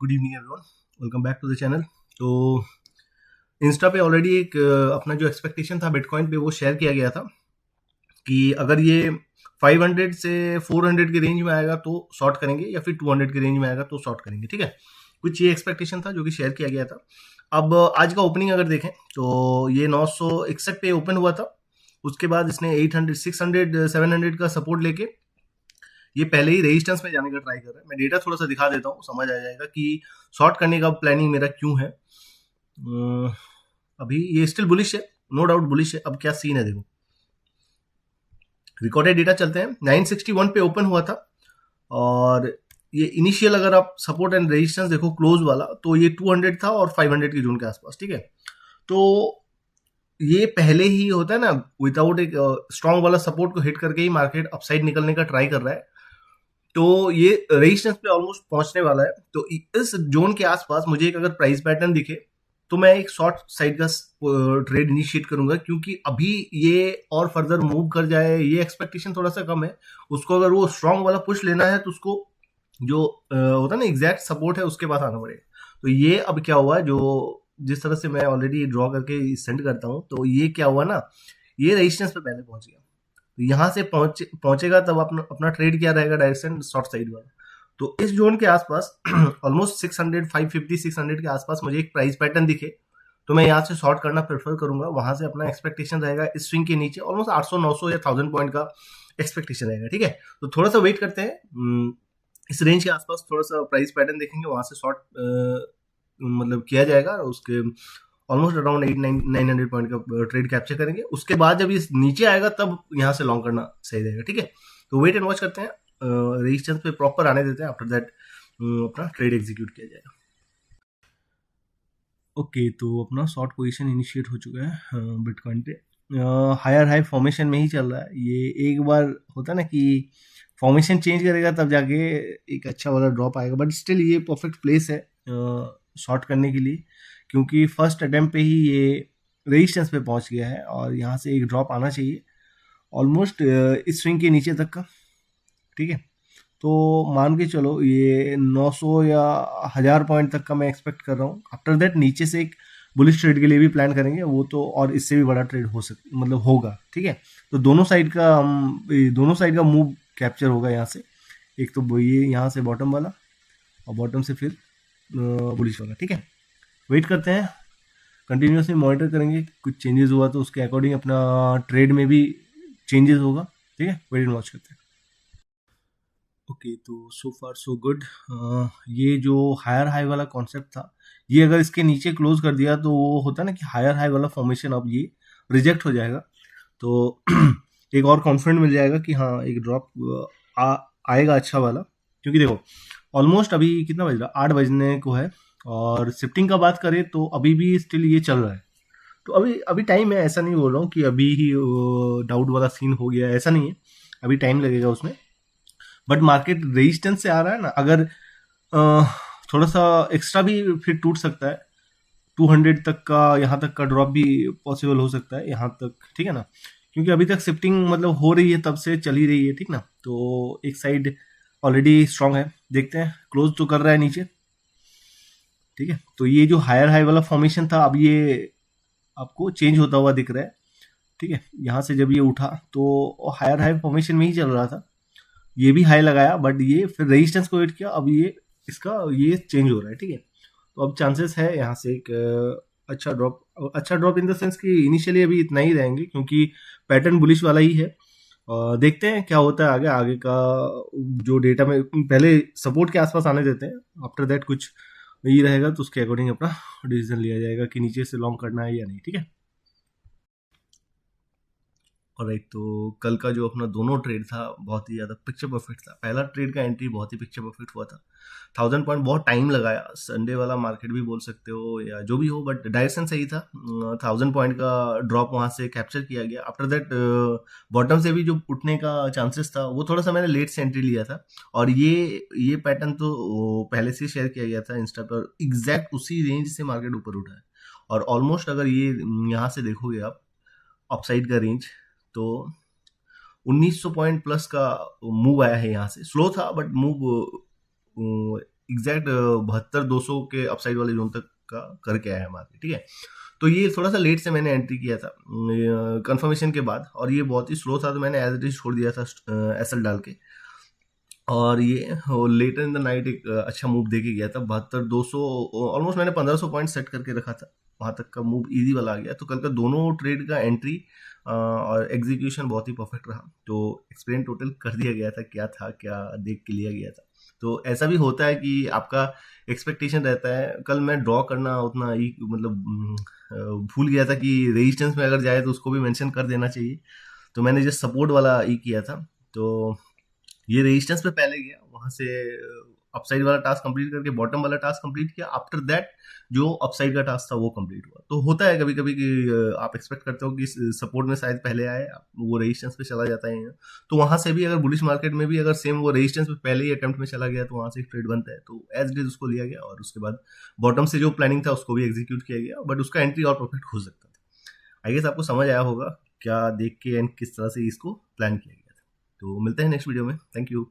Good evening everyone, welcome back to the channel. तो insta पे already एक अपना जो एक्सपेक्टेशन था बिटकॉइन पे वो शेयर किया गया था कि अगर ये 500 से 400 के रेंज में आएगा तो शॉर्ट करेंगे या फिर 200 के रेंज में आएगा तो शॉर्ट करेंगे। ठीक है, कुछ ये एक्सपेक्टेशन था जो कि शेयर किया गया था। अब आज का ओपनिंग अगर देखें तो ये 961 पे ओपन हुआ था। उसके बाद इसने 800 600 700 का सपोर्ट लेके ये पहले ही रेजिस्टेंस में जाने का ट्राई कर रहा है। मैं डेटा थोड़ा सा दिखा देता हूँ, समझ आ जाएगा कि शॉर्ट करने का प्लानिंग मेरा क्यों है। अभी ये स्टिल बुलिश है, नो डाउट बुलिश है। अब क्या सीन है देखो, रिकॉर्डेड डेटा चलते हैं। 961 पे ओपन हुआ था और ये इनिशियल अगर आप सपोर्ट एंड रेजिस्टेंस देखो क्लोज वाला तो ये 200 था और 500 की जोन के आसपास। ठीक है, तो ये पहले ही होता है ना, विदाउट एक स्ट्रांग वाला सपोर्ट को हिट करके ही मार्केट अपसाइड निकलने का ट्राई कर रहा है। तो ये रेजिस्टेंस पे ऑलमोस्ट पहुंचने वाला है। तो इस जोन के आसपास मुझे एक अगर प्राइस पैटर्न दिखे तो मैं एक शॉर्ट साइड का ट्रेड इनिशिएट करूंगा, क्योंकि अभी ये और फर्दर मूव कर जाए ये एक्सपेक्टेशन थोड़ा सा कम है। उसको अगर वो स्ट्रांग वाला पुश लेना है तो उसको जो होता है ना एग्जैक्ट सपोर्ट है उसके पास आना पड़ेगा। तो ये अब क्या हुआ, जो जिस तरह से मैं ऑलरेडी ड्रॉ करके सेंड करता हूँ, तो ये क्या हुआ ना, ये रेजिस्टेंस पे पहले पहुंच गया। तो यहाँ से पहुंचेगा तब अपना अपना ट्रेड क्या रहेगा, डायरेक्शन शॉर्ट साइड वाला। तो इस जोन के आसपास ऑलमोस्ट 600 550 600 के आसपास मुझे एक प्राइस पैटर्न दिखे तो मैं यहाँ से शॉर्ट करना प्रेफर करूंगा। वहां से अपना एक्सपेक्टेशन रहेगा इस स्विंग के नीचे ऑलमोस्ट 800 900 या 1000 पॉइंट का एक्सपेक्टेशन रहेगा। ठीक है, तो थोड़ा सा वेट करते हैं। इस रेंज के आसपास थोड़ा सा प्राइस पैटर्न देखेंगे, वहां से शॉर्ट मतलब किया जाएगा। उसके ऑलमोस्ट अराउंड 900 पॉइंट का ट्रेड कैप्चर करेंगे। उसके बाद जब ये नीचे आएगा तब यहाँ से लॉन्ग करना सही रहेगा। ठीक है, तो वेट एंड वॉच करते हैं, रेजिस्टेंस पे प्रॉपर आने देते हैं, आफ्टर दैट अपना ट्रेड एग्जीक्यूट किया जाएगा। ओके, तो अपना शॉर्ट पोजीशन इनिशिएट हो चुका है बिटकॉइन पे। हायर हाई फॉर्मेशन में ही चल रहा है। ये एक बार होता है ना कि फॉर्मेशन चेंज करेगा तब जाके एक अच्छा वाला ड्रॉप आएगा, बट स्टिल ये परफेक्ट प्लेस है शॉर्ट करने के लिए, क्योंकि फर्स्ट अटेम्प्ट पे ही ये रेजिस्टेंस पे पहुंच गया है और यहाँ से एक ड्रॉप आना चाहिए ऑलमोस्ट इस स्विंग के नीचे तक का। ठीक है, तो मान के चलो ये 900 या 1000 पॉइंट तक का मैं एक्सपेक्ट कर रहा हूँ। आफ्टर दैट नीचे से एक बुलिश ट्रेड के लिए भी प्लान करेंगे वो तो, और इससे भी बड़ा ट्रेड हो सकता मतलब होगा। ठीक है, तो दोनों साइड का मूव कैप्चर होगा यहाँ से। एक तो ये यहाँ से बॉटम वाला और बॉटम से फिर बुलिश वाला। ठीक है, वेट करते हैं, कंटिन्यूसली मॉनिटर करेंगे, कुछ चेंजेस हुआ तो उसके अकॉर्डिंग अपना ट्रेड में भी चेंजेस होगा। ठीक है, वेट एंड वॉच करते हैं। ओके, तो सो फार सो गुड। ये जो हायर हाई वाला कॉन्सेप्ट था, ये अगर इसके नीचे क्लोज कर दिया तो वो होता है ना कि हायर हाई वाला फॉर्मेशन अब ये रिजेक्ट हो जाएगा। तो एक और कॉन्फिडेंट मिल जाएगा कि हाँ एक ड्रॉप आएगा अच्छा वाला। क्योंकि देखो ऑलमोस्ट अभी कितना बज रहा, 8 बजने को है, और शिफ्टिंग का बात करें तो अभी भी स्टिल ये चल रहा है। तो अभी अभी टाइम है, ऐसा नहीं बोल रहा हूँ कि अभी ही डाउट वाला सीन हो गया, ऐसा नहीं है, अभी टाइम लगेगा उसमें। बट मार्केट रेजिस्टेंस से आ रहा है ना, अगर थोड़ा सा एक्स्ट्रा भी फिर टूट सकता है 200 तक का, यहाँ तक का ड्रॉप भी पॉसिबल हो सकता है यहाँ तक। ठीक है ना, क्योंकि अभी तक शिफ्टिंग मतलब हो रही है, तब से चली रही है। ठीक ना, तो एक साइड ऑलरेडी स्ट्रांग है, देखते हैं क्लोज तो कर रहा है नीचे। ठीक है, तो ये जो हायर हाई वाला फॉर्मेशन था अब ये आपको चेंज होता हुआ दिख रहा है। ठीक है, यहाँ से जब ये उठा तो हायर हाई फॉर्मेशन में ही चल रहा था, ये भी हाई लगाया बट ये फिर रेजिस्टेंस को हिट किया, अब ये इसका ये चेंज हो रहा है। ठीक है, तो अब चांसेस है यहाँ से एक अच्छा ड्रॉप इन द सेंस कि इनिशियली अभी इतना ही रहेंगे, क्योंकि पैटर्न बुलिश वाला ही है। देखते हैं क्या होता है आगे आगे का जो डेटा में, पहले सपोर्ट के आसपास आने देते हैं, आफ्टर दैट कुछ ये रहेगा तो उसके अकॉर्डिंग अपना डिसीजन लिया जाएगा कि नीचे से लॉन्ग करना है या नहीं। ठीक है, ऑलराइट, तो कल का जो अपना दोनों ट्रेड था बहुत ही ज़्यादा पिक्चर परफेक्ट था। पहला ट्रेड का एंट्री बहुत ही पिक्चर परफेक्ट हुआ था, 1000 पॉइंट बहुत टाइम लगाया, संडे वाला मार्केट भी बोल सकते हो या जो भी हो, बट डायरेक्शन सही था। 1000 पॉइंट का ड्रॉप वहाँ से कैप्चर किया गया। आफ्टर दैट बॉटम से भी जो उठने का चांसेस था वो थोड़ा सा मैंने लेट से एंट्री लिया था, और ये पैटर्न तो पहले से शेयर किया गया था इंस्टा पर, एग्जैक्ट उसी रेंज से मार्केट ऊपर उठा है। और ऑलमोस्ट अगर ये यहाँ से देखोगे आप अपसाइड का रेंज, तो 1900 पॉइंट प्लस का मूव आया है यहाँ से। स्लो था बट मूव एग्जैक्ट 72,200 के अपसाइड वाले जोन तक का करके आया है मार्केट, ठीक है। तो ये थोड़ा सा लेट से मैंने एंट्री किया था कंफर्मेशन के बाद, और ये बहुत ही स्लो था, तो मैंने एज इट इज छोड़ दिया था एसएल डाल के। और ये लेटर इन द नाइट एक अच्छा मूव दे के गया था 72,200, ऑलमोस्ट मैंने 1,500 पॉइंट सेट करके रखा था, वहां तक का मूव इजी वाला आ गया। तो कल का दोनों ट्रेड का एंट्री और एग्जीक्यूशन बहुत ही परफेक्ट रहा, तो एक्सप्लेन टोटल कर दिया गया था क्या था, क्या देख के लिया गया था। तो ऐसा भी होता है कि आपका एक्सपेक्टेशन रहता है, कल मैं ड्रॉ करना उतना ही मतलब भूल गया था कि रेजिस्टेंस में अगर जाए तो उसको भी मेंशन कर देना चाहिए, तो मैंने जस्ट सपोर्ट वाला ही किया था। तो ये रेजिस्टेंस पे पहले गया, वहां से अपसाइड वाला टास्क कंप्लीट करके बॉटम वाला टास्क कंप्लीट किया, आफ्टर दैट जो अपसाइड का टास्क था वो कंप्लीट हुआ। तो होता है कभी कभी कि आप एक्सपेक्ट करते हो कि सपोर्ट में शायद पहले आए, वो रेजिस्टेंस पे चला जाता है, तो वहां से भी अगर बुलिश मार्केट में भी अगर सेम वो रेजिस्टेंस पे पहले ही अटेम्प्ट में चला गया तो वहां से एक ट्रेड बनता है। तो एज इट इज उसको लिया गया, और उसके बाद बॉटम से जो प्लानिंग था उसको भी एग्जीक्यूट किया गया, बट उसका एंट्री और परफेक्ट हो सकता था। आई गेस आपको समझ आया होगा क्या देख के एंड किस तरह से इसको प्लान किया गया था। तो मिलते हैं नेक्स्ट वीडियो में, थैंक यू।